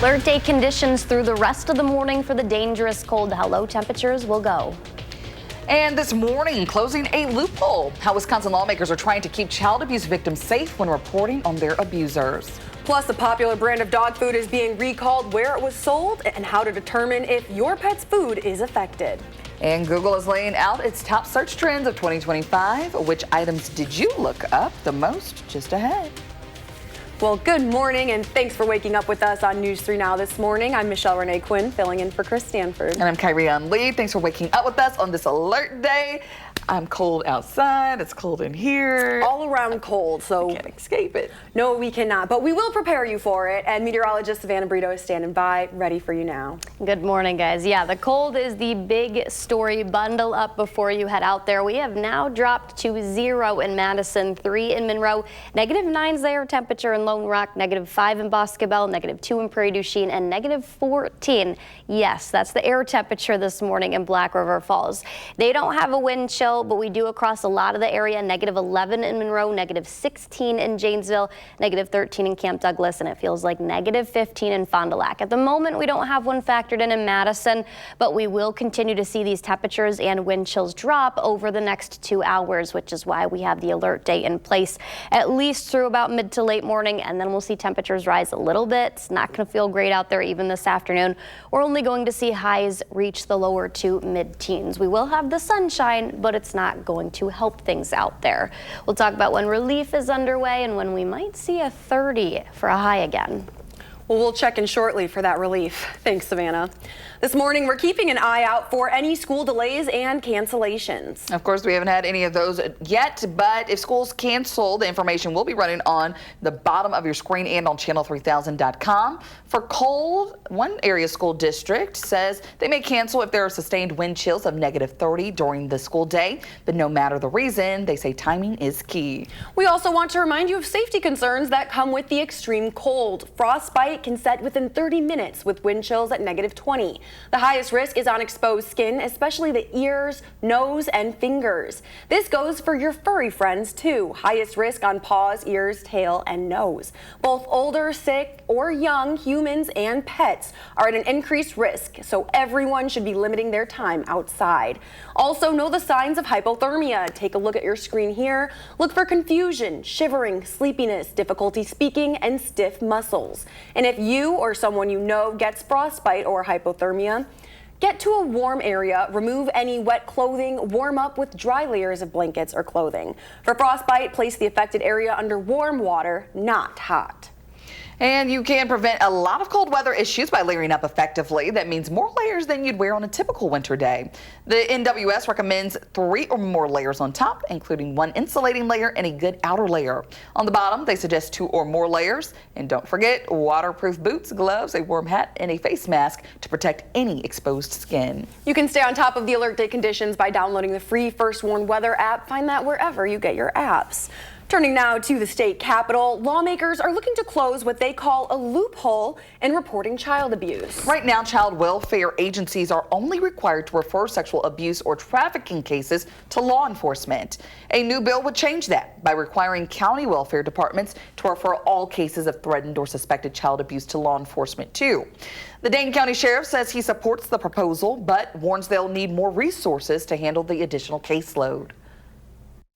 Alert day conditions through the rest of the morning for the dangerous cold. How low temperatures will go. And this morning, closing a loophole. How Wisconsin lawmakers are trying to keep child abuse victims safe when reporting on their abusers. Plus, a popular brand of dog food is being recalled, where it was sold, and how to determine if your pet's food is affected. And Google is laying out its top search trends of 2025. Which items did you look up the most? Just ahead. Well, good morning, and thanks for waking up with us on News 3 Now this morning. I'm Michelle Renee Quinn, filling in for Chris Stanford. And I'm Kyrie Ann Lee. Thanks for waking up with us on this alert day. I'm cold outside. It's cold in here. All around cold, so we can't escape it. No, we cannot, but we will prepare you for it. And meteorologist Savannah Brito is standing by, ready for you now. Good morning, guys. Yeah, the cold is the big story. Bundle up before you head out there. We have now dropped to 0 in Madison, 3 in Monroe, -9's there temperature in Lone Rock, -5 in Boscobel, -2 in Prairie du Chien, and -14. Yes, that's the air temperature this morning in Black River Falls. They don't have a wind chill, but we do across a lot of the area. -11 in Monroe, -16 in Janesville, -13 in Camp Douglas, and it feels like -15 in Fond du Lac. At the moment, we don't have one factored in Madison, but we will continue to see these temperatures and wind chills drop over the next 2 hours, which is why we have the alert day in place at least through about mid to late morning, and then we'll see temperatures rise a little bit. It's not going to feel great out there even this afternoon. We're only going to see highs reach the lower to mid-teens. We will have the sunshine, but it's not going to help things out there. We'll talk about when relief is underway and when we might see a 30 for a high again. Well, we'll check in shortly for that relief. Thanks, Savannah. This morning, we're keeping an eye out for any school delays and cancellations. Of course, we haven't had any of those yet, but if schools cancel, the information will be running on the bottom of your screen and on channel3000.com. For cold, one area school district says they may cancel if there are sustained wind chills of -30 during the school day, but no matter the reason, they say timing is key. We also want to remind you of safety concerns that come with the extreme cold. Frostbite can set within 30 minutes with wind chills at -20. The highest risk is on exposed skin, especially the ears, nose, and fingers. This goes for your furry friends, too. Highest risk on paws, ears, tail, and nose. Both older, sick, or young humans and pets are at an increased risk, so everyone should be limiting their time outside. Also, know the signs of hypothermia. Take a look at your screen here. Look for confusion, shivering, sleepiness, difficulty speaking, and stiff muscles. And if you or someone you know gets frostbite or hypothermia, get to a warm area, remove any wet clothing, warm up with dry layers of blankets or clothing. For frostbite, place the affected area under warm water, not hot. And you can prevent a lot of cold weather issues by layering up effectively. That means more layers than you'd wear on a typical winter day. The NWS recommends 3 or more layers on top, including 1 insulating layer and a good outer layer. On the bottom, they suggest 2 or more layers. And don't forget waterproof boots, gloves, a warm hat, and a face mask to protect any exposed skin. You can stay on top of the alert day conditions by downloading the free First Warn Weather app. Find that wherever you get your apps. Turning now to the state capitol, lawmakers are looking to close what they call a loophole in reporting child abuse. Right now, child welfare agencies are only required to refer sexual abuse or trafficking cases to law enforcement. A new bill would change that by requiring county welfare departments to refer all cases of threatened or suspected child abuse to law enforcement too. The Dane County Sheriff says he supports the proposal, but warns they'll need more resources to handle the additional caseload.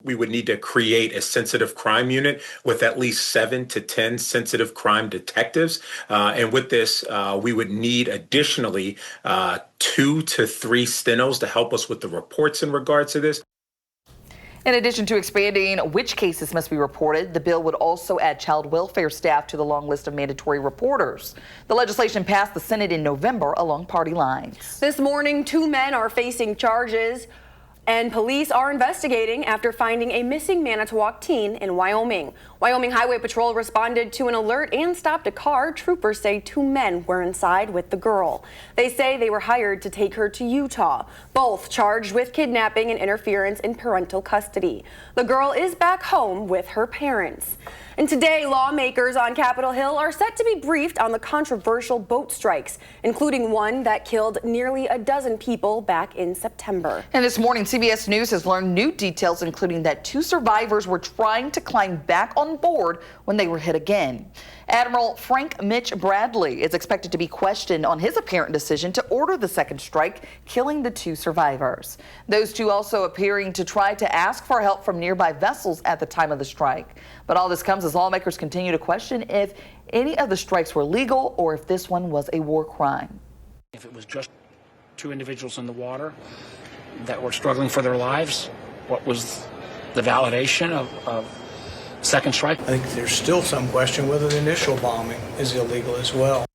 We would need to create a sensitive crime unit with at least 7 to 10 sensitive crime detectives. And with this, we would need additionally 2 to 3 stenos to help us with the reports in regards to this. In addition to expanding which cases must be reported, the bill would also add child welfare staff to the long list of mandatory reporters. The legislation passed the Senate in November along party lines. This morning, 2 men are facing charges, and police are investigating after finding a missing Manitowoc teen in Wyoming. Wyoming Highway Patrol responded to an alert and stopped a car. Troopers say 2 men were inside with the girl. They say they were hired to take her to Utah, both charged with kidnapping and interference in parental custody. The girl is back home with her parents. And today, lawmakers on Capitol Hill are set to be briefed on the controversial boat strikes, including one that killed nearly a dozen people back in September. And this morning, CBS News has learned new details, including that 2 survivors were trying to climb back on on board when they were hit again. Admiral Frank Mitch Bradley is expected to be questioned on his apparent decision to order the second strike, killing the 2 survivors. Those 2 also appearing to try to ask for help from nearby vessels at the time of the strike. But all this comes as lawmakers continue to question if any of the strikes were legal or if this one was a war crime. If it was just 2 individuals in the water that were struggling for their lives, what was the validation of second strike? I think there's still some question whether the initial bombing is illegal as well.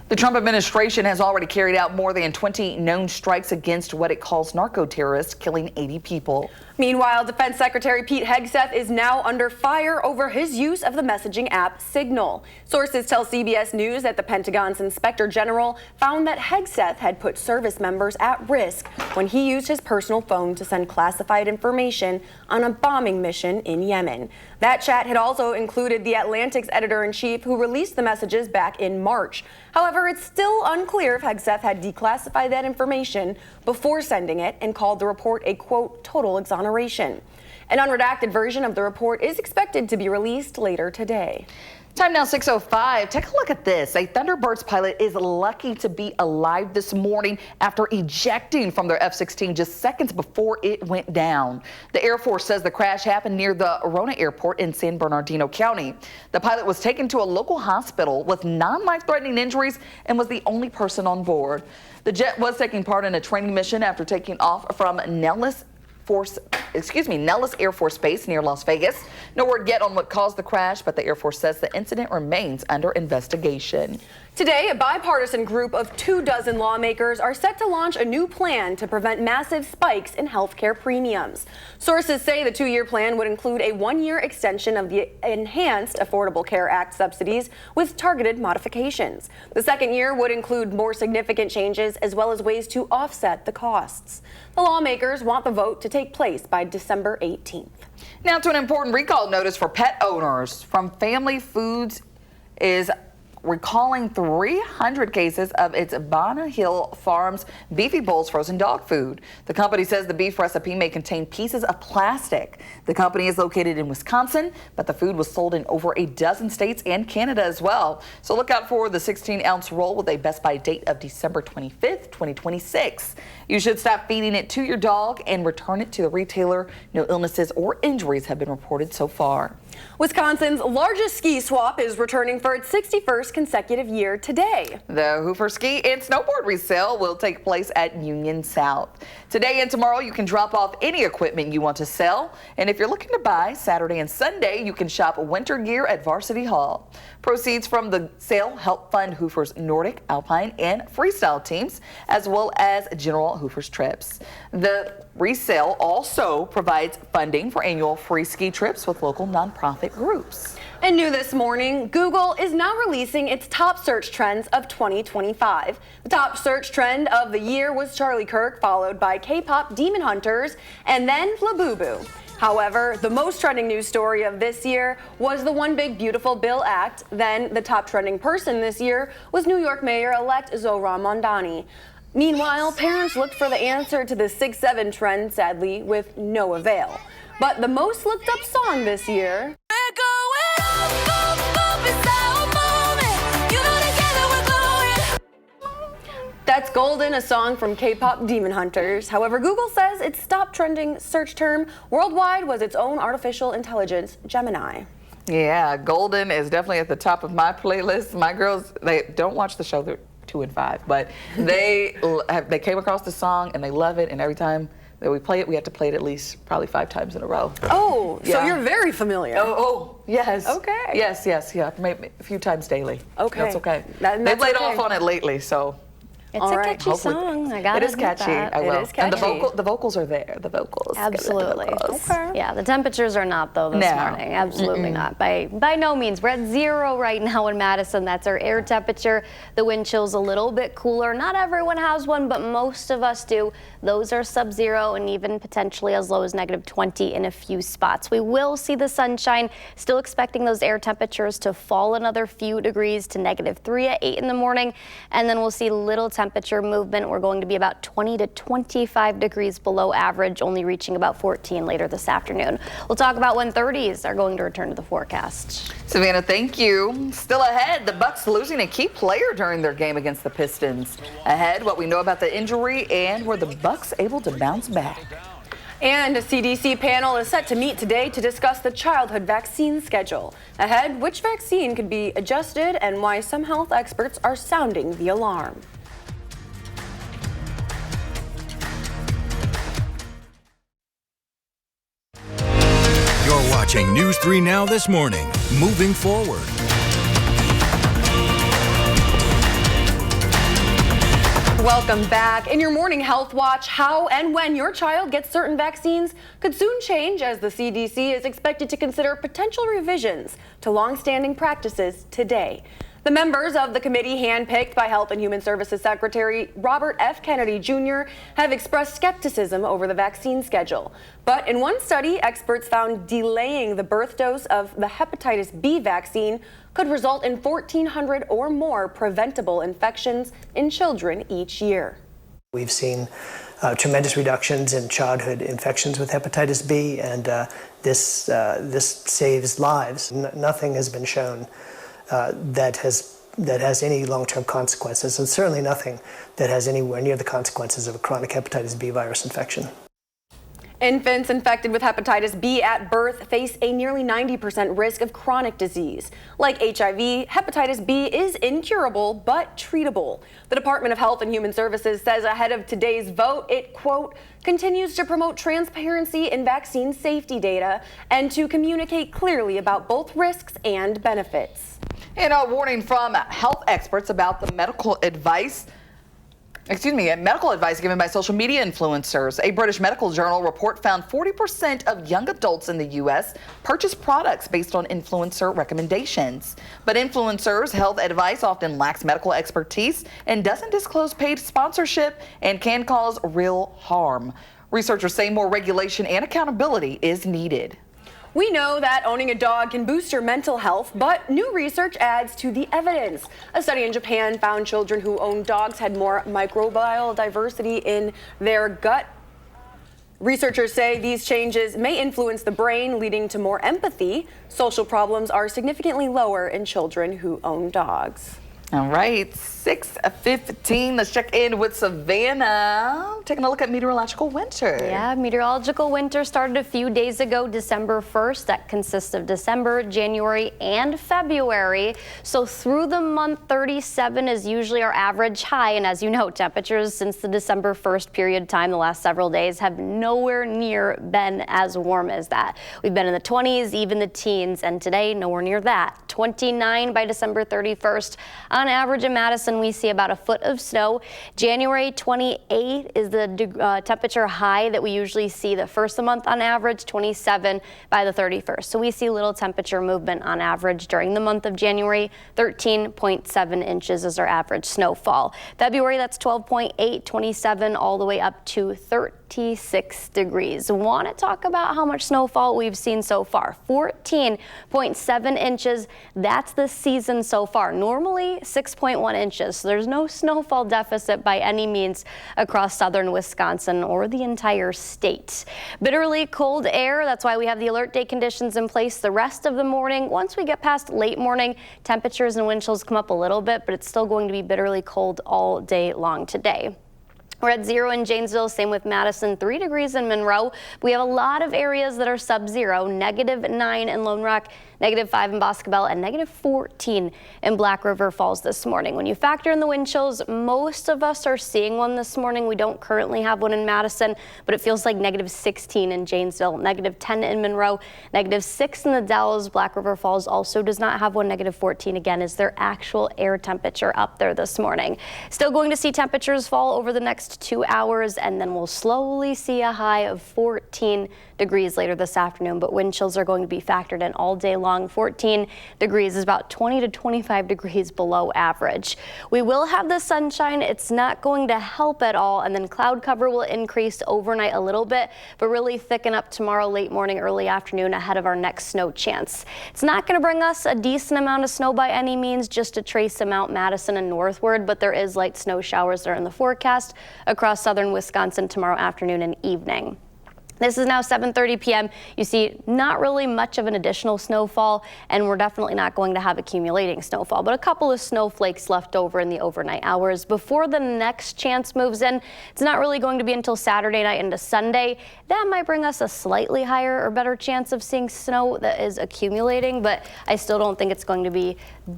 The Trump administration has already carried out more than 20 known strikes against what it calls narco-terrorists, killing 80 people. Meanwhile, Defense Secretary Pete Hegseth is now under fire over his use of the messaging app Signal. Sources tell CBS News that the Pentagon's Inspector General found that Hegseth had put service members at risk when he used his personal phone to send classified information on a bombing mission in Yemen. That chat had also included the Atlantic's editor-in-chief, who released the messages back in March. However, it's still unclear if Hegseth had declassified that information before sending it and called the report a, quote, total exoneration. An unredacted version of the report is expected to be released later today. Time now 6:05. Take a look at this. A Thunderbirds pilot is lucky to be alive this morning after ejecting from their F-16 just seconds before it went down. The Air Force says the crash happened near the Arona Airport in San Bernardino County. The pilot was taken to a local hospital with non-life-threatening injuries and was the only person on board. The jet was taking part in a training mission after taking off from Nellis Air Force Base near Las Vegas. No word yet on what caused the crash, but the Air Force says the incident remains under investigation. Today, a bipartisan group of 24 lawmakers are set to launch a new plan to prevent massive spikes in health care premiums. Sources say the 2-year plan would include a 1-year extension of the Enhanced Affordable Care Act subsidies with targeted modifications. The second year would include more significant changes as well as ways to offset the costs. The lawmakers want the vote to take place by December 18th. Now to an important recall notice for pet owners. From Family Foods is recalling 300 cases of its Bonner Hill Farms Beefy Bowls frozen dog food. The company says the beef recipe may contain pieces of plastic. The company is located in Wisconsin, but the food was sold in over a dozen states and Canada as well. So look out for the 16-ounce roll with a Best By date of December 25th, 2026. You should stop feeding it to your dog and return it to the retailer. No illnesses or injuries have been reported so far. Wisconsin's largest ski swap is returning for its 61st consecutive year today. The Hoofer Ski and Snowboard resale will take place at Union South. Today and tomorrow you can drop off any equipment you want to sell. And if you're looking to buy, Saturday and Sunday you can shop winter gear at Varsity Hall. Proceeds from the sale help fund Hoofer's Nordic, Alpine, and Freestyle teams, as well as General Hoofer's trips. The resale also provides funding for annual free ski trips with local nonprofit groups. And new this morning, Google is now releasing its top search trends of 2025. The top search trend of the year was Charlie Kirk, followed by K-pop Demon Hunters, and then Labubu. However, the most trending news story of this year was the One Big Beautiful Bill Act. Then the top trending person this year was New York Mayor-elect Zohran Mamdani. Meanwhile, parents looked for the answer to the 6-7 trend, sadly, with no avail. But the most looked up song this year that's Golden, a song from K-pop Demon Hunters. However, Google says its top trending search term worldwide was its own artificial intelligence, Gemini. Yeah, Golden is definitely at the top of my playlist. My girls, they don't watch the show, they're 2 and 5, but they came across the song and they love it, and every time that we play it, we have to play it at least probably 5 times in a row. Oh, yeah. So you're very familiar. Oh, yes. Okay. Yes, yeah, maybe a few times daily. Okay. That's okay. That's They've laid okay. off on it lately, so. It's All a right. catchy song. I gotta It is catchy. admit that. I will. It is catchy. And the vocals are there. The vocals. Absolutely. The vocals. Okay. Yeah, the temperatures are not though this No. morning. Absolutely not. By no means. We're at 0 right now in Madison. That's our air temperature. The wind chill's a little bit cooler. Not everyone has one, but most of us do. Those are sub-zero and even potentially as low as -20 in a few spots. We will see the sunshine. Still expecting those air temperatures to fall another few degrees to -3 at 8 in the morning, and then we'll see little temperature temperature movement. We're going to be about 20 to 25 degrees below average, only reaching about 14 later this afternoon. We'll talk about when 30s are going to return to the forecast. Savannah, thank you. Still ahead, the Bucks losing a key player during their game against the Pistons. Ahead, what we know about the injury and were the Bucks able to bounce back. And a CDC panel is set to meet today to discuss the childhood vaccine schedule. Ahead, which vaccine could be adjusted and why some health experts are sounding the alarm. You're watching News 3 Now this morning. Moving forward. Welcome back. In your morning health watch, how and when your child gets certain vaccines could soon change as the CDC is expected to consider potential revisions to longstanding practices today. The members of the committee handpicked by Health and Human Services Secretary Robert F. Kennedy Jr. have expressed skepticism over the vaccine schedule. But in one study, experts found delaying the birth dose of the hepatitis B vaccine could result in 1,400 or more preventable infections in children each year. We've seen tremendous reductions in childhood infections with hepatitis B, and this saves lives. Nothing has been shown that has any long-term consequences, and certainly nothing that has anywhere near the consequences of a chronic hepatitis B virus infection. Infants infected with hepatitis B at birth face a nearly 90% risk of chronic disease. Like HIV, hepatitis B is incurable but treatable. The Department of Health and Human Services says ahead of today's vote, it, quote, continues to promote transparency in vaccine safety data and to communicate clearly about both risks and benefits. And a warning from health experts about the medical advice given by social media influencers. A British medical journal report found 40% of young adults in the U.S. purchase products based on influencer recommendations. But influencers' health advice often lacks medical expertise and doesn't disclose paid sponsorship and can cause real harm. Researchers say more regulation and accountability is needed. We know that owning a dog can boost your mental health, but new research adds to the evidence. A study in Japan found children who owned dogs had more microbial diversity in their gut. Researchers say these changes may influence the brain, leading to more empathy. Social problems are significantly lower in children who own dogs. All right, 6:15. Let's check in with Savannah. Taking a look at meteorological winter. Yeah, meteorological winter started a few days ago, December 1st. That consists of December, January, and February. So through the month, 37 is usually our average high. And as you know, temperatures since the December 1st period time, the last several days, have nowhere near been as warm as that. We've been in the 20s, even the teens, and today nowhere near that. 29 by December 31st. On average in Madison, we see about a foot of snow. January 28 is the temperature high that we usually see the first of the month on average, 27 by the 31st. So we see little temperature movement on average during the month of January. 13.7 inches is our average snowfall. February, that's 12.8, 27 all the way up to 36 degrees. Want to talk about how much snowfall we've seen so far. 14.7 inches. That's the season so far. Normally 6.1 inches. So there's no snowfall deficit by any means across southern Wisconsin or the entire state. Bitterly cold air. That's why we have the alert day conditions in place the rest of the morning. Once we get past late morning, temperatures and wind chills come up a little bit, but it's still going to be bitterly cold all day long today. We're at 0 in Janesville, same with Madison, 3 degrees in Monroe. We have a lot of areas that are sub-zero, -9 in Lone Rock, -5 in Boscobel, and -14 in Black River Falls this morning. When you factor in the wind chills, most of us are seeing one this morning. We don't currently have one in Madison, but it feels like -16 in Janesville, -10 in Monroe, -6 in the Dells. Black River Falls also does not have one. -14 again is their actual air temperature up there this morning. Still going to see temperatures fall over the next 2 hours, and then we'll slowly see a high of 14 degrees later this afternoon, but wind chills are going to be factored in all day long. 14 degrees is about 20 to 25 degrees below average. We will have the sunshine. It's not going to help at all, and then cloud cover will increase overnight a little bit, but really thicken up tomorrow late morning, early afternoon ahead of our next snow chance. It's not going to bring us a decent amount of snow by any means, just a trace amount Madison and northward, but there is light snow showers that are in the forecast across southern Wisconsin tomorrow afternoon and evening. This is now 7:30 p.m. You see not really much of an additional snowfall, and we're definitely not going to have accumulating snowfall, but a couple of snowflakes left over in the overnight hours. Before the next chance moves in, it's not really going to be until Saturday night into Sunday. That might bring us a slightly higher or better chance of seeing snow that is accumulating, but I still don't think it's going to be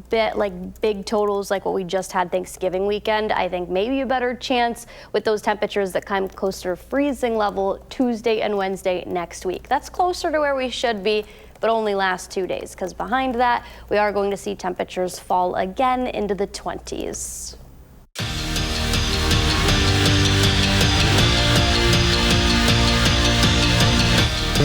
big totals like what we just had Thanksgiving weekend. I think maybe a better chance with those temperatures that come closer to freezing level Tuesday and Wednesday next week. That's closer to where we should be, but only last 2 days, because behind that we are going to see temperatures fall again into the 20s.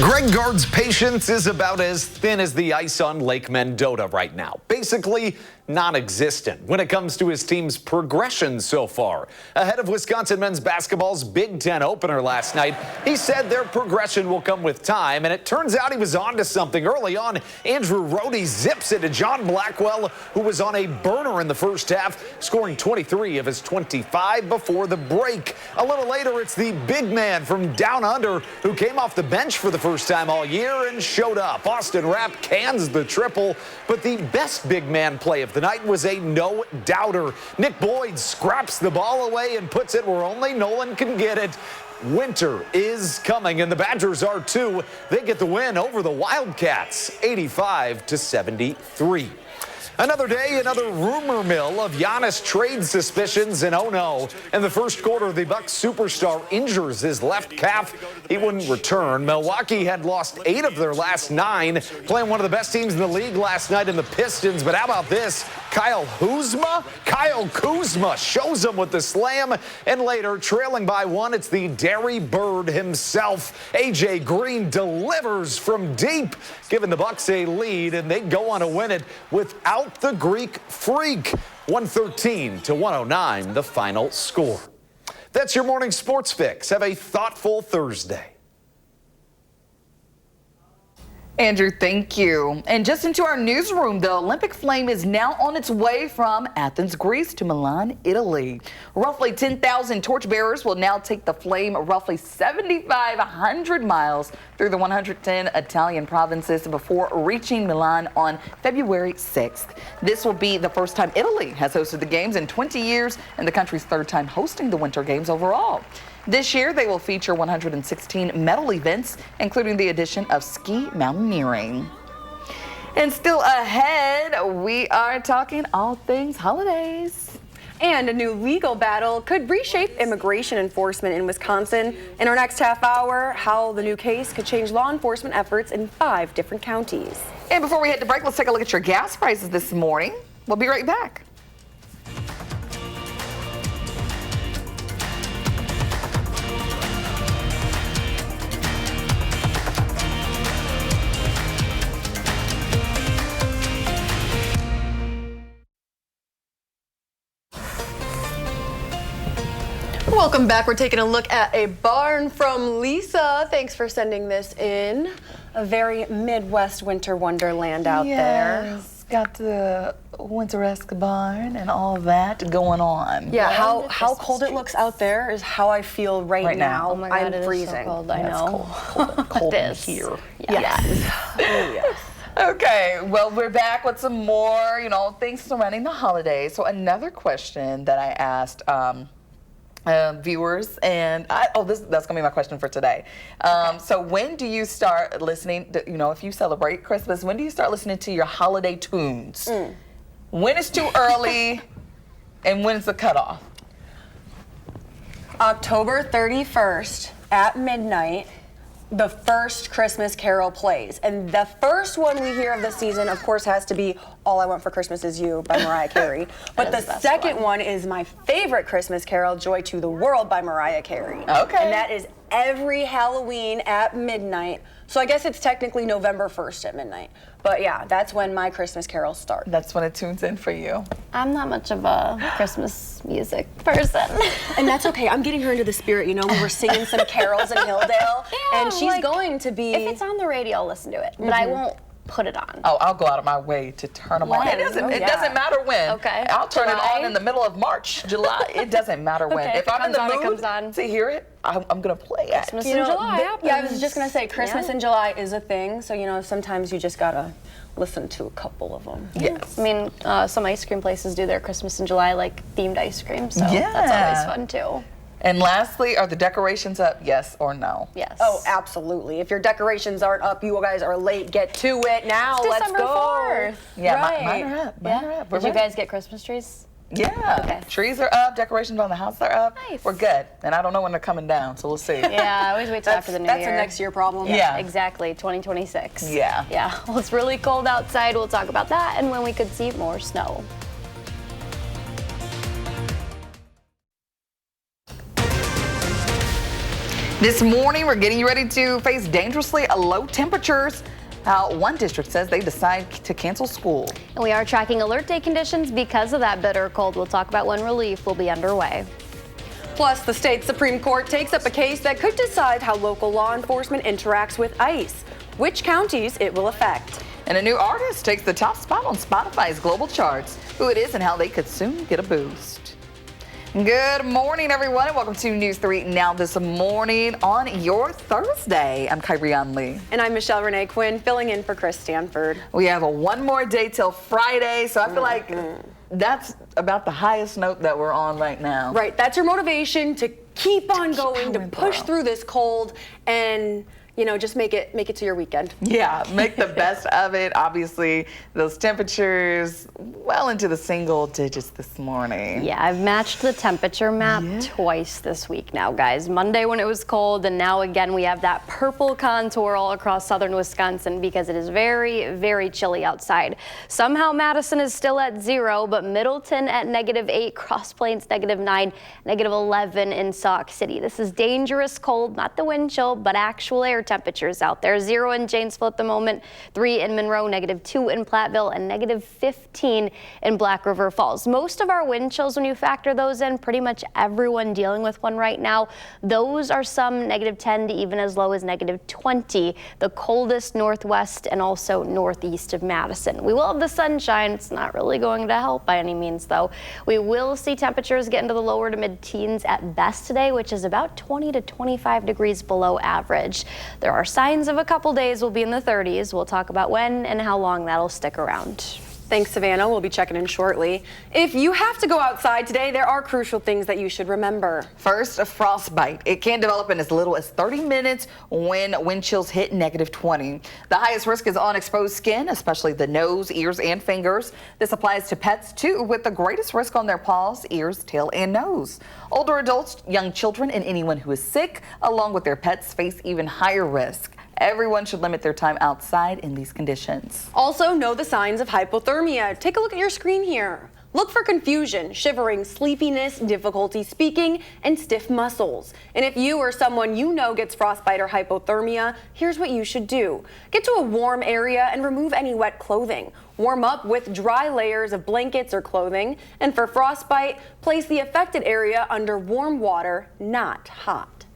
Greg Gard's patience is about as thin as the ice on Lake Mendota right now. Basically non-existent when it comes to his team's progression so far. Ahead of Wisconsin men's basketball's Big Ten opener last night, he said their progression will come with time, and it turns out he was onto something early on. Andrew Rohde zips it to John Blackwell, who was on a burner in the first half, scoring 23 of his 25 before the break. A little later, it's the big man from down under who came off the bench for the first time all year and showed up. Austin Rapp cans the triple, but the best big man play of the night was a no-doubter. Nick Boyd scraps the ball away and puts it where only Nolan can get it. Winter is coming, and the Badgers are too. They get the win over the Wildcats, 85-73. Another day, another rumor mill of Giannis trade suspicions, and oh no. In the first quarter, the Bucks superstar injures his left calf. He wouldn't return. Milwaukee had lost 8 of their last 9, playing one of the best teams in the league last night in the Pistons. But how about this? Kyle Kuzma shows them with the slam, and later, trailing by 1, it's the Derry Bird himself. A.J. Green delivers from deep, giving the Bucks a lead, and they go on to win it without the Greek Freak. 113-109, the final score. That's your morning sports fix. Have a thoughtful Thursday. Andrew, thank you. And just into our newsroom, the Olympic flame is now on its way from Athens, Greece to Milan, Italy. Roughly 10,000 torchbearers will now take the flame roughly 7,500 miles through the 110 Italian provinces before reaching Milan on February 6th. This will be the first time Italy has hosted the Games in 20 years and the country's 3rd time hosting the Winter Games overall. This year, they will feature 116 medal events, including the addition of ski mountaineering. And still ahead, we are talking all things holidays. And a new legal battle could reshape immigration enforcement in Wisconsin. In our next half hour, how the new case could change law enforcement efforts in 5 different counties. And before we head to break, let's take a look at your gas prices this morning. We'll be right back. Welcome back. We're taking a look at a barn from Lisa. Thanks for sending this in. A very Midwest winter wonderland out there. Got the winter-esque barn and all that going on. Yeah, how cold it looks out there is how I feel right now. Oh my God, I'm freezing. It is so cold. I know. Cold in here. Yes. Oh, yes. Okay, well, we're back with some more, things surrounding the holidays. So another question that I asked viewers, and that's gonna be my question for today. So when do you start listening to, if you celebrate Christmas, when do you start listening to your holiday tunes? When is too early and when is the cutoff? October 31st at midnight, the first Christmas Carol plays. And the first one we hear of the season, of course, has to be All I Want for Christmas Is You by Mariah Carey. But the second one is my favorite Christmas Carol, Joy to the World by Mariah Carey. Okay. And that is every Halloween at midnight. So I guess it's technically November 1st at midnight. But yeah, that's when my Christmas carols start. That's when it tunes in for you. I'm not much of a Christmas music person. And that's okay. I'm getting her into the spirit. You know, we were singing some carols in Hilldale, and she's going to be. If it's on the radio, I'll listen to it, but I won't put it on. Oh, I'll go out of my way to turn them on. It doesn't matter when. Okay. I'll turn it on in the middle of March, July. It doesn't matter when. Okay. If I'm in the mood it comes on. to hear it, I'm going to play it. Christmas in July happens. Yeah, I was just going to say, Christmas in July is a thing. So, you know, sometimes you just got to listen to a couple of them. Yes. I mean, some ice cream places do their Christmas in July, like, themed ice cream. So that's always fun, too. And lastly, are the decorations up, yes or no? Yes. Oh, absolutely. If your decorations aren't up, you guys are late. Get to it now. It's Let's December go. 4th. Yeah, Right. mine are up. Mine are up. Did you guys get Christmas trees? Yeah. Okay. Trees are up, decorations on the house are up. Nice. We're good. And I don't know when they're coming down, so we'll see. Yeah, I always wait till after the new year. That's a next year problem. Yeah. Exactly, 2026. Yeah. Yeah, well, it's really cold outside. We'll talk about that and when we could see more snow. This morning, we're getting ready to face dangerously low temperatures. One district says they decide to cancel school. And we are tracking alert day conditions because of that bitter cold. We'll talk about when relief will be underway. Plus, the state Supreme Court takes up a case that could decide how local law enforcement interacts with ICE, which counties it will affect. And a new artist takes the top spot on Spotify's global charts. Who it is and how they could soon get a boost. Good morning, everyone, and welcome to News 3 Now This Morning on your Thursday. I'm Kyrie Lee. And I'm Michelle Renee Quinn, filling in for Chris Stanford. We have one more day till Friday, so I feel like that's about the highest note that we're on right now. Right, that's your motivation to keep on going, to push through this cold, and you know, just make it to your weekend. Yeah, make the best of it. Obviously, those temperatures well into the single digits this morning. Yeah, I've matched the temperature map twice this week now, guys. Monday when it was cold, and now again we have that purple contour all across southern Wisconsin because it is very, very chilly outside. Somehow Madison is still at 0, but Middleton at -8, Cross Plains -9, -11 in Sauk City. This is dangerous cold, not the wind chill, but actual air temperatures out there. 0 in Janesville at the moment, 3 in Monroe, -2 in Platteville, and -15 in Black River Falls. Most of our wind chills, when you factor those in, pretty much everyone dealing with one right now, those are some -10 to even as low as -20, the coldest northwest and also northeast of Madison. We will have the sunshine. It's not really going to help by any means, though. We will see temperatures get into the lower to mid-teens at best today, which is about 20 to 25 degrees below average. There are signs of a couple days will be in the 30s. We'll talk about when and how long that'll stick around. Thanks, Savannah. We'll be checking in shortly. If you have to go outside today, there are crucial things that you should remember. First, a frostbite. It can develop in as little as 30 minutes when wind chills hit -20. The highest risk is on exposed skin, especially the nose, ears, and fingers. This applies to pets, too, with the greatest risk on their paws, ears, tail, and nose. Older adults, young children, and anyone who is sick, along with their pets, face even higher risk. Everyone should limit their time outside in these conditions. Also, know the signs of hypothermia. Take a look at your screen here. Look for confusion, shivering, sleepiness, difficulty speaking, and stiff muscles. And if you or someone you know gets frostbite or hypothermia, here's what you should do. Get to a warm area and remove any wet clothing. Warm up with dry layers of blankets or clothing. And for frostbite, place the affected area under warm water, not hot.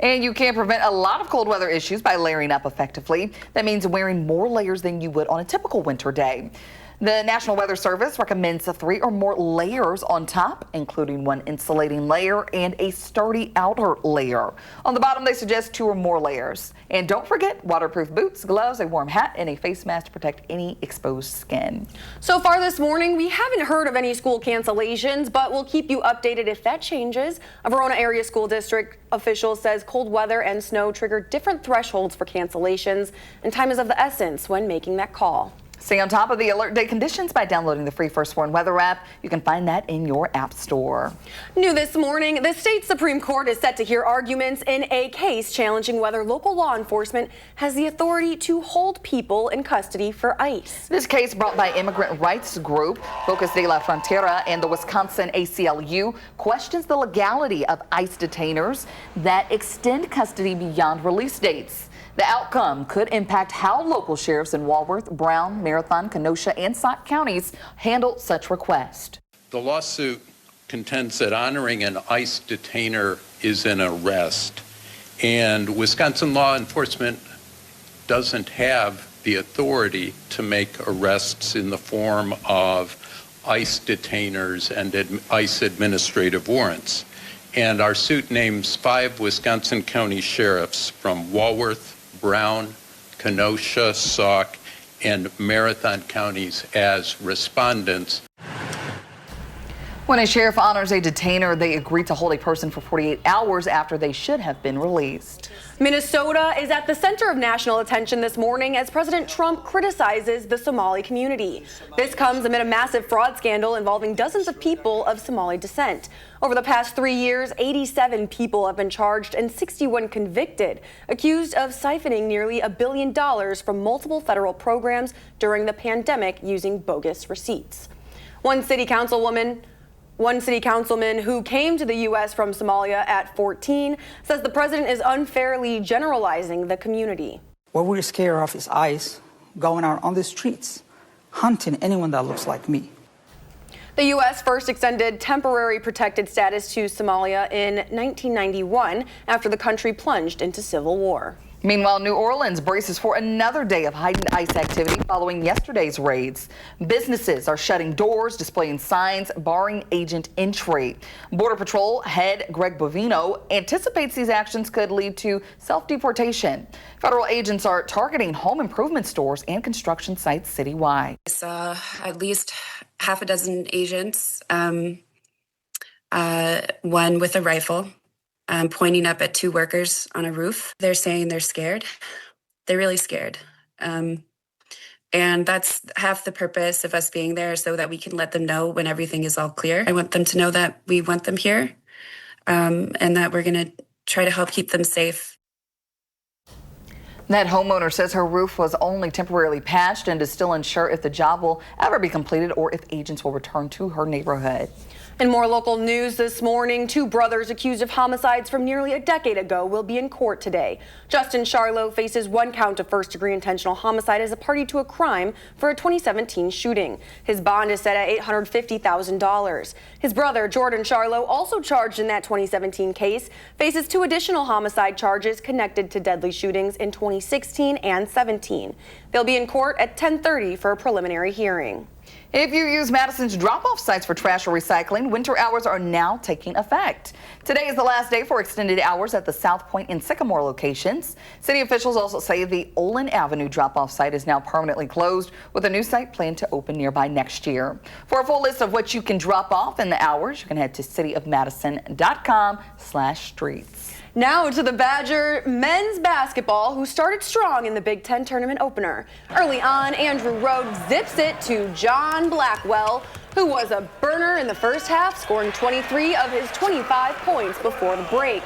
And you can prevent a lot of cold weather issues by layering up effectively. That means wearing more layers than you would on a typical winter day. The National Weather Service recommends 3 or more layers on top, including 1 insulating layer and a sturdy outer layer. On the bottom, they suggest 2 or more layers. And don't forget waterproof boots, gloves, a warm hat, and a face mask to protect any exposed skin. So far this morning, we haven't heard of any school cancellations, but we'll keep you updated if that changes. A Verona Area School District official says cold weather and snow trigger different thresholds for cancellations, and time is of the essence when making that call. Stay on top of the alert day conditions by downloading the free First Warn Weather app. You can find that in your app store. New this morning, the state Supreme Court is set to hear arguments in a case challenging whether local law enforcement has the authority to hold people in custody for ICE. This case brought by immigrant rights group Focus de la Frontera and the Wisconsin ACLU questions the legality of ICE detainers that extend custody beyond release dates. The outcome could impact how local sheriffs in Walworth, Brown, Marathon, Kenosha, and Sauk counties handle such requests. The lawsuit contends that honoring an ICE detainer is an arrest, and Wisconsin law enforcement doesn't have the authority to make arrests in the form of ICE detainers and ICE administrative warrants. And our suit names 5 Wisconsin county sheriffs from Walworth, Brown, Kenosha, Sauk, and Marathon counties as respondents. When a sheriff honors a detainer, they agree to hold a person for 48 hours after they should have been released. Minnesota is at the center of national attention this morning as President Trump criticizes the Somali community. This comes amid a massive fraud scandal involving dozens of people of Somali descent. Over the past 3 years, 87 people have been charged and 61 convicted, accused of siphoning nearly $1 billion from multiple federal programs during the pandemic using bogus receipts. One city councilman who came to the U.S. from Somalia at 14 says the president is unfairly generalizing the community. What we're scared of is ICE going out on the streets, hunting anyone that looks like me. The U.S. first extended temporary protected status to Somalia in 1991 after the country plunged into civil war. Meanwhile, New Orleans braces for another day of heightened ICE activity following yesterday's raids. Businesses are shutting doors, displaying signs barring agent entry. Border Patrol head Greg Bovino anticipates these actions could lead to self-deportation. Federal agents are targeting home improvement stores and construction sites citywide. I saw at least half a dozen agents, one with a rifle. Pointing up at 2 workers on a roof. They're saying they're scared. They're really scared. And that's half the purpose of us being there, so that we can let them know when everything is all clear. I want them to know that we want them here, and that we're going to try to help keep them safe. That homeowner says her roof was only temporarily patched and is still unsure if the job will ever be completed or if agents will return to her neighborhood. In more local news this morning, 2 brothers accused of homicides from nearly a decade ago will be in court today. Justin Charlo faces 1 count of first-degree intentional homicide as a party to a crime for a 2017 shooting. His bond is set at $850,000. His brother, Jordan Charlo, also charged in that 2017 case, faces 2 additional homicide charges connected to deadly shootings in 2016 and 17. They'll be in court at 10:30 for a preliminary hearing. If you use Madison's drop-off sites for trash or recycling, winter hours are now taking effect. Today is the last day for extended hours at the South Point and Sycamore locations. City officials also say the Olin Avenue drop-off site is now permanently closed, with a new site planned to open nearby next year. For a full list of what you can drop off in the hours, you can head to cityofmadison.com/streets. Now to the Badger men's basketball, who started strong in the Big Ten tournament opener. Early on, Andrew Rhodes zips it to John Blackwell, who was a burner in the first half, scoring 23 of his 25 points before the break.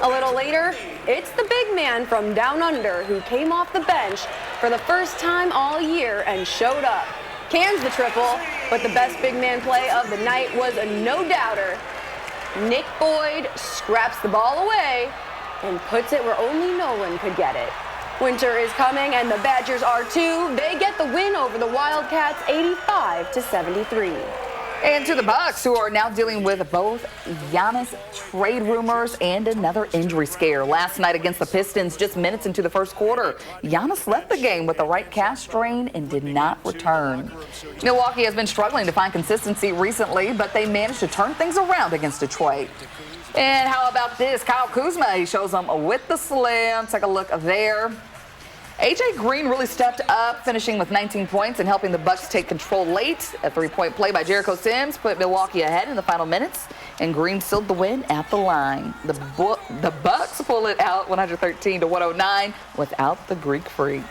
A little later, it's the big man from down under who came off the bench for the first time all year and showed up. Cans the triple, but the best big man play of the night was a no-doubter. Nick Boyd scraps the ball away and puts it where only Nolan could get it. Winter is coming and the Badgers are too. They get the win over the Wildcats 85-73. And to the Bucks, who are now dealing with both Giannis trade rumors and another injury scare. Last night against the Pistons, just minutes into the first quarter, Giannis left the game with a right calf strain and did not return. Milwaukee has been struggling to find consistency recently, but they managed to turn things around against Detroit. And how about this? Kyle Kuzma, he shows them with the slam. Take a look there. A.J. Green really stepped up, finishing with 19 points and helping the Bucks take control late. A 3-point play by Jericho Sims put Milwaukee ahead in the final minutes, and Green sealed the win at the line. The Bucks pull it out 113-109 without the Greek Freak.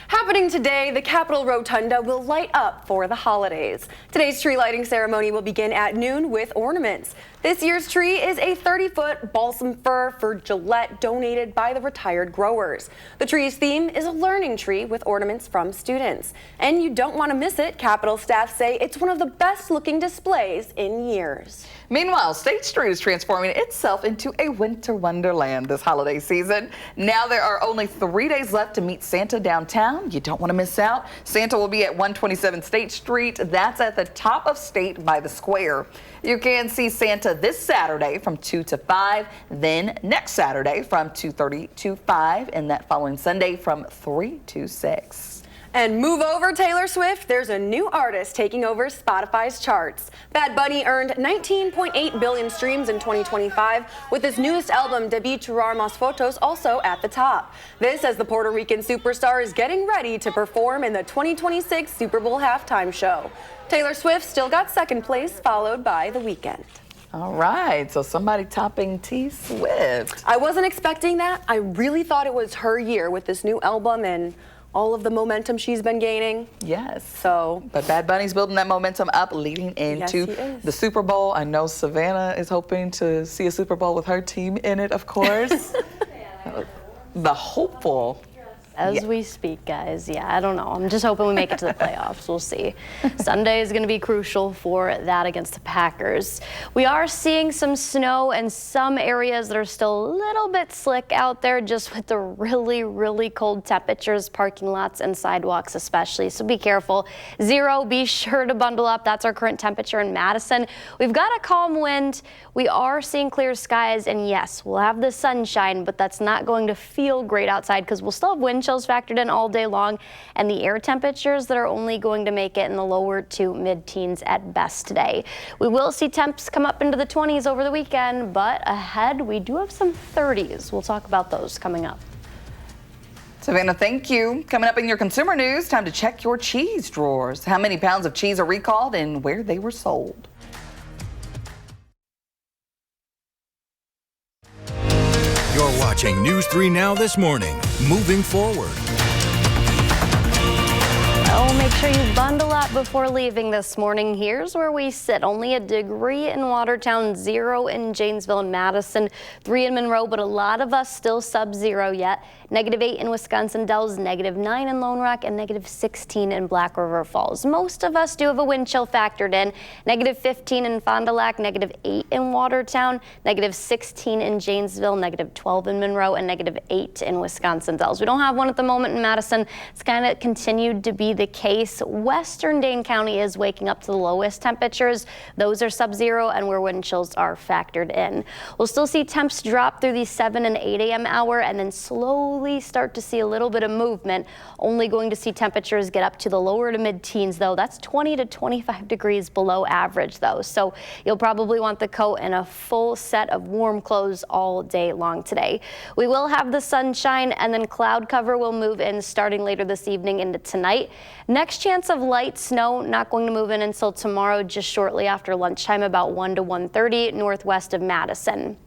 Happening today, the Capitol Rotunda will light up for the holidays. Today's tree lighting ceremony will begin at noon with ornaments. This year's tree is a 30-foot balsam fir for Gillette donated by the retired growers. The tree's theme is a learning tree with ornaments from students. And you don't want to miss it. Capitol staff say it's one of the best looking displays in years. Meanwhile, State Street is transforming itself into a winter wonderland this holiday season. Now there are only 3 days left to meet Santa downtown. You don't want to miss out. Santa will be at 127 State Street. That's at the top of State by the square. You can see Santa this Saturday from 2 to 5, then next Saturday from 2:30 to 5, and that following Sunday from 3 to 6. And move over Taylor Swift, there's a new artist taking over Spotify's charts. Bad Bunny earned 19.8 billion streams in 2025, with his newest album, Debí Tirar Más Fotos, also at the top. This as the Puerto Rican superstar is getting ready to perform in the 2026 Super Bowl halftime show. Taylor Swift still got second place, followed by The Weeknd. All right, so somebody topping T Swift. I wasn't expecting that. I really thought it was her year with this new album and all of the momentum she's been gaining. Yes. But Bad Bunny's building that momentum up leading into the Super Bowl. I know Savannah is hoping to see a Super Bowl with her team in it, of course. The hopeful. As we speak, guys. Yeah, I don't know. I'm just hoping we make it to the playoffs. We'll see. Sunday is going to be crucial for that against the Packers. We are seeing some snow in some areas that are still a little bit slick out there, just with the really, really cold temperatures, parking lots and sidewalks especially. So be careful. 0, be sure to bundle up. That's our current temperature in Madison. We've got a calm wind. We are seeing clear skies, and yes, we'll have the sunshine, but that's not going to feel great outside because we'll still have wind chills factored in all day long, and the air temperatures that are only going to make it in the lower to mid-teens at best today. We will see temps come up into the 20s over the weekend, but ahead we do have some 30s. We'll talk about those coming up. Savannah, thank you. Coming up in your consumer news, time to check your cheese drawers. How many pounds of cheese are recalled and where they were sold? You're watching News 3 Now this morning. Moving forward. Oh, make sure you bundle up before leaving this morning. Here's where we sit. Only a degree in Watertown, 0 in Janesville and Madison, 3 in Monroe, but a lot of us still sub-zero yet. -8 in Wisconsin Dells, -9 in Lone Rock, and -16 in Black River Falls. Most of us do have a wind chill factored in. -15 in Fond du Lac, -8 in Watertown, -16 in Janesville, -12 in Monroe, and -8 in Wisconsin Dells. We don't have one at the moment in Madison. It's kind of continued to be the case. Western Dane County is waking up to the lowest temperatures. Those are sub-zero and where wind chills are factored in. We'll still see temps drop through the 7 and 8 a.m. hour and then slowly start to see a little bit of movement. Only going to see temperatures get up to the lower to mid-teens though. That's 20 to 25 degrees below average though. So you'll probably want the coat and a full set of warm clothes all day long today. We will have the sunshine and then cloud cover will move in starting later this evening into tonight. Next chance of light snow not going to move in until tomorrow, just shortly after lunchtime, about 1 to 1:30 northwest of Madison.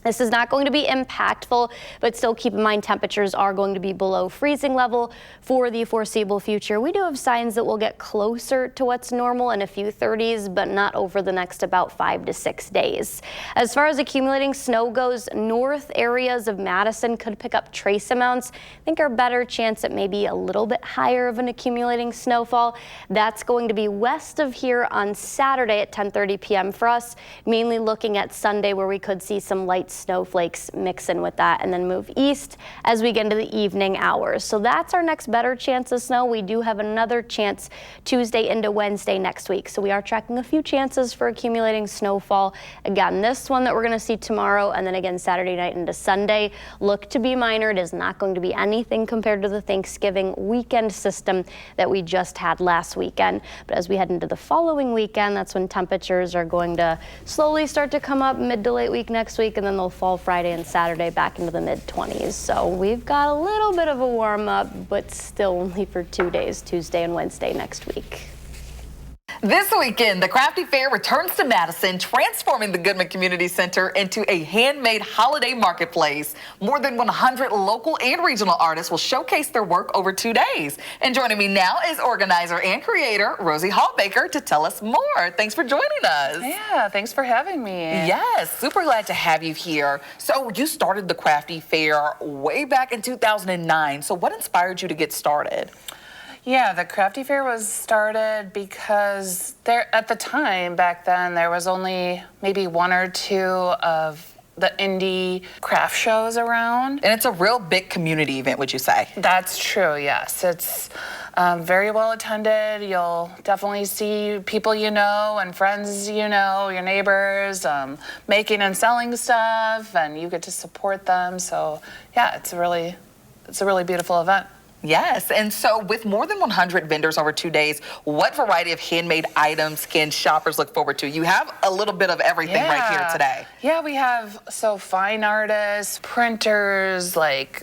This is not going to be impactful, but still keep in mind temperatures are going to be below freezing level for the foreseeable future. We do have signs that we'll get closer to what's normal in a few 30s, but not over the next about 5 to 6 days. As far as accumulating snow goes, north areas of Madison could pick up trace amounts. I think our better chance at maybe a little bit higher of an accumulating snowfall. That's going to be west of here on Saturday at 10:30 p.m. for us, mainly looking at Sunday where we could see some light snowflakes mix in with that and then move east as we get into the evening hours. So that's our next better chance of snow. We do have another chance Tuesday into Wednesday next week. So we are tracking a few chances for accumulating snowfall. Again, this one that we're going to see tomorrow and then again Saturday night into Sunday look to be minor. It is not going to be anything compared to the Thanksgiving weekend system that we just had last weekend. But as we head into the following weekend, that's when temperatures are going to slowly start to come up mid to late week next week, and then they'll fall Friday and Saturday back into the mid-20s. So we've got a little bit of a warm up, but still only for 2 days, Tuesday and Wednesday next week. This weekend, the Crafty Fair returns to Madison, transforming the Goodman Community Center into a handmade holiday marketplace. More than 100 local and regional artists will showcase their work over 2 days. And joining me now is organizer and creator Rosie Hallbaker to tell us more. Thanks for joining us. Yeah, thanks for having me. Yes, super glad to have you here. So you started the Crafty Fair way back in 2009. So what inspired you to get started? Yeah, the Crafty Fair was started because at the time back then there was only maybe 1 or 2 of the indie craft shows around. And it's a real big community event, would you say? That's true, yes. It's very well attended. You'll definitely see people you know and friends you know, your neighbors, making and selling stuff, and you get to support them. So yeah, it's a really beautiful event. Yes, and so with more than 100 vendors over 2 days, what variety of handmade items can shoppers look forward to? You have a little bit of everything right here today. Yeah, we have fine artists, printers like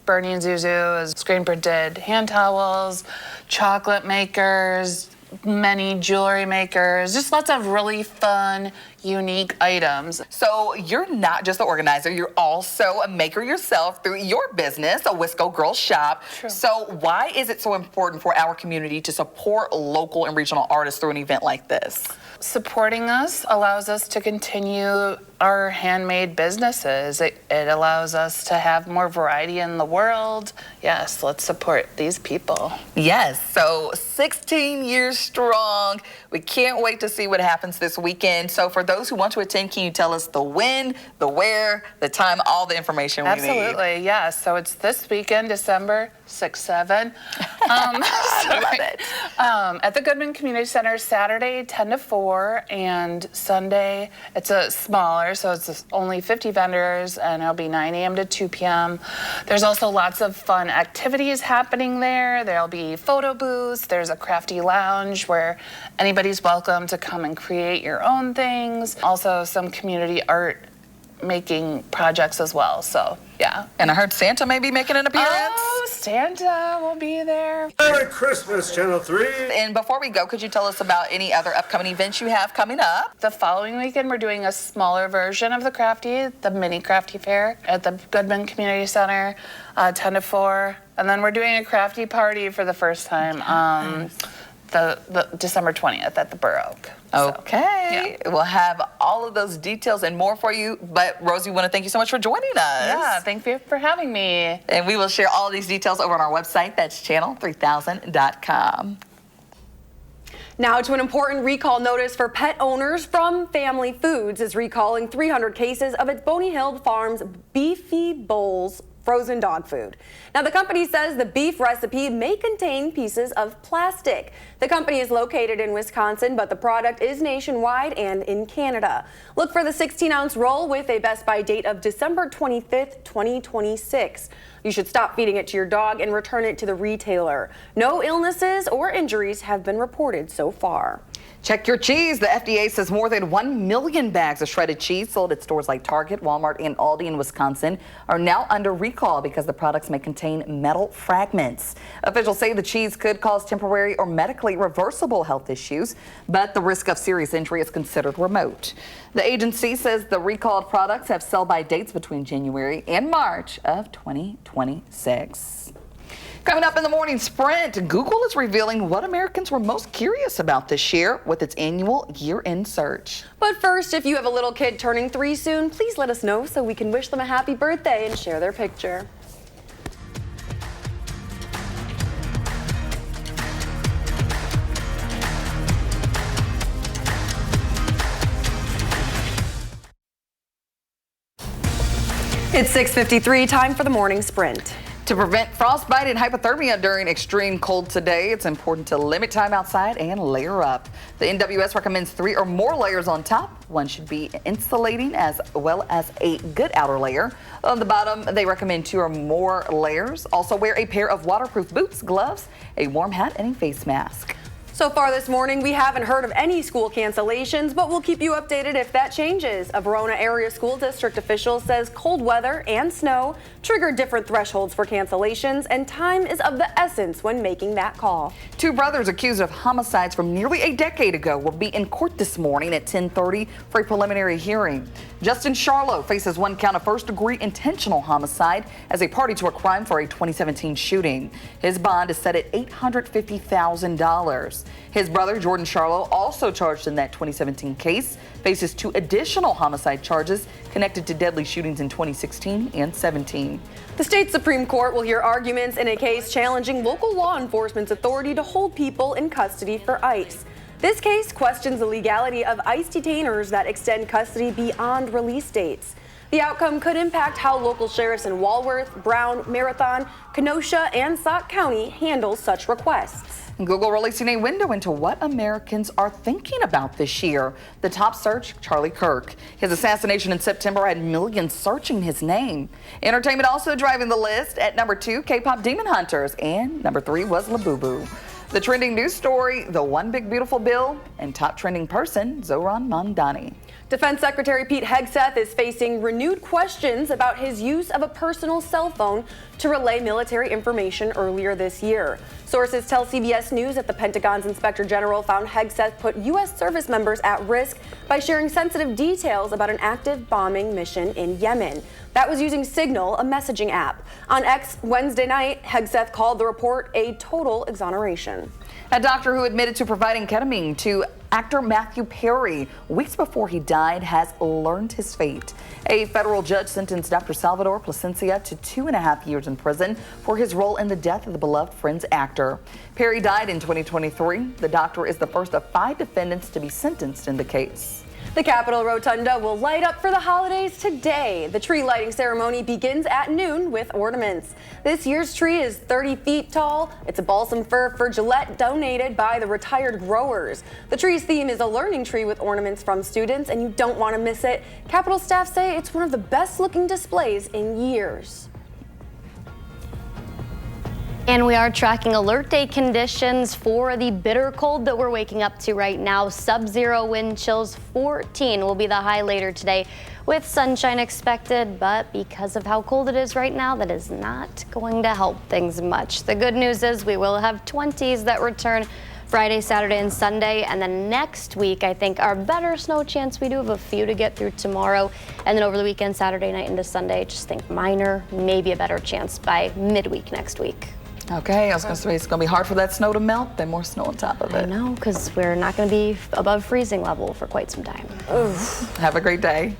Bernie and Zuzu's, screen printed hand towels, chocolate makers, many jewelry makers, just lots of really fun, unique items. So you're not just the organizer, you're also a maker yourself through your business, a WISC Girl Shop. True. So why is it so important for our community to support local and regional artists through an event like this? Supporting us allows us to continue our handmade businesses. It allows us to have more variety in the world. Yes, let's support these people. Yes, so 16 years strong. We can't wait to see what happens this weekend. So for those who want to attend, can you tell us the when, the where, the time, all the information we need? Absolutely, yes. So it's this weekend, December 6, 7. I love it. At the Goodman Community Center, Saturday 10 to 4, and Sunday it's a smaller, so it's only 50 vendors, and it'll be 9 a.m. to 2 p.m. There's also lots of fun activities happening there. There'll be photo booths. There's a crafty lounge where anybody's welcome to come and create your own things. Also some community art making projects as well, so yeah. And I heard Santa may be making an appearance. Oh, Santa will be there. Merry Christmas, Channel 3. And before we go, could you tell us about any other upcoming events you have coming up? The following weekend, we're doing a smaller version of the Crafty, the mini Crafty Fair at the Goodman Community Center, 10 to 4. And then we're doing a Crafty party for the first time, the December 20th at the Burr Oak. Okay, yeah. We'll have all of those details and more for you. But Rosie, we want to thank you so much for joining us. Yeah, thank you for having me. And we will share all these details over on our website. That's channel3000.com. Now to an important recall notice for pet owners. From Family Foods is recalling 300 cases of its Boney Hill Farms Beefy Bowls frozen dog food. Now the company says the beef recipe may contain pieces of plastic. The company is located in Wisconsin, but the product is nationwide and in Canada. Look for the 16-ounce roll with a Best By date of December 25th, 2026. You should stop feeding it to your dog and return it to the retailer. No illnesses or injuries have been reported so far. Check your cheese. The FDA says more than 1 million bags of shredded cheese sold at stores like Target, Walmart, and Aldi in Wisconsin are now under recall because the products may contain metal fragments. Officials say the cheese could cause temporary or medically reversible health issues, but the risk of serious injury is considered remote. The agency says the recalled products have sell-by dates between January and March of 2026. Coming up in the morning sprint, Google is revealing what Americans were most curious about this year with its annual year-end search. But first, if you have a little kid turning 3 soon, please let us know so we can wish them a happy birthday and share their picture. It's 6:53, time for the morning sprint. To prevent frostbite and hypothermia during extreme cold today, it's important to limit time outside and layer up. The NWS recommends 3 or more layers on top. One should be insulating as well as a good outer layer. On the bottom, they recommend 2 or more layers. Also wear a pair of waterproof boots, gloves, a warm hat, and a face mask. So far this morning, we haven't heard of any school cancellations, but we'll keep you updated if that changes. A Verona area school district official says cold weather and snow trigger different thresholds for cancellations, and time is of the essence when making that call. Two brothers accused of homicides from nearly a decade ago will be in court this morning at 10:30 for a preliminary hearing. Justin Charlo faces one count of first-degree intentional homicide as a party to a crime for a 2017 shooting. His bond is set at $850,000. His brother, Jordan Charlo, also charged in that 2017 case, faces 2 additional homicide charges connected to deadly shootings in 2016 and 17. The state Supreme Court will hear arguments in a case challenging local law enforcement's authority to hold people in custody for ICE. This case questions the legality of ICE detainers that extend custody beyond release dates. The outcome could impact how local sheriffs in Walworth, Brown, Marathon, Kenosha, and Sauk County handle such requests. Google releasing a window into what Americans are thinking about this year. The top search, Charlie Kirk. His assassination in September had millions searching his name. Entertainment also driving the list. At number 2, K-pop Demon Hunters, and number 3 was Labubu. The trending news story, the one big beautiful bill, and top trending person, Zohran Mamdani. Defense Secretary Pete Hegseth is facing renewed questions about his use of a personal cell phone to relay military information earlier this year. Sources tell CBS News that the Pentagon's Inspector General found Hegseth put U.S. service members at risk by sharing sensitive details about an active bombing mission in Yemen. That was using Signal, a messaging app. On X Wednesday night, Hegseth called the report a total exoneration. A doctor who admitted to providing ketamine to actor Matthew Perry weeks before he died has learned his fate. A federal judge sentenced Dr. Salvador Plasencia to 2.5 years in prison for his role in the death of the beloved Friends actor. Perry died in 2023. The doctor is the first of 5 defendants to be sentenced in the case. The Capitol Rotunda will light up for the holidays today. The tree lighting ceremony begins at noon with ornaments. This year's tree is 30 feet tall. It's a balsam fir for Gillette donated by the retired growers. The tree's theme is a learning tree with ornaments from students, and you don't want to miss it. Capitol staff say it's one of the best looking displays in years. And we are tracking alert day conditions for the bitter cold that we're waking up to right now. Sub-zero wind chills, 14 will be the high later today with sunshine expected. But because of how cold it is right now, that is not going to help things much. The good news is we will have 20s that return Friday, Saturday, and Sunday. And then next week, I think our better snow chance, we do have a few to get through tomorrow. And then over the weekend, Saturday night into Sunday, just think minor, maybe a better chance by midweek next week. Okay, I was going to say it's going to be hard for that snow to melt, then more snow on top of it. I know, because we're not going to be above freezing level for quite some time. Have a great day.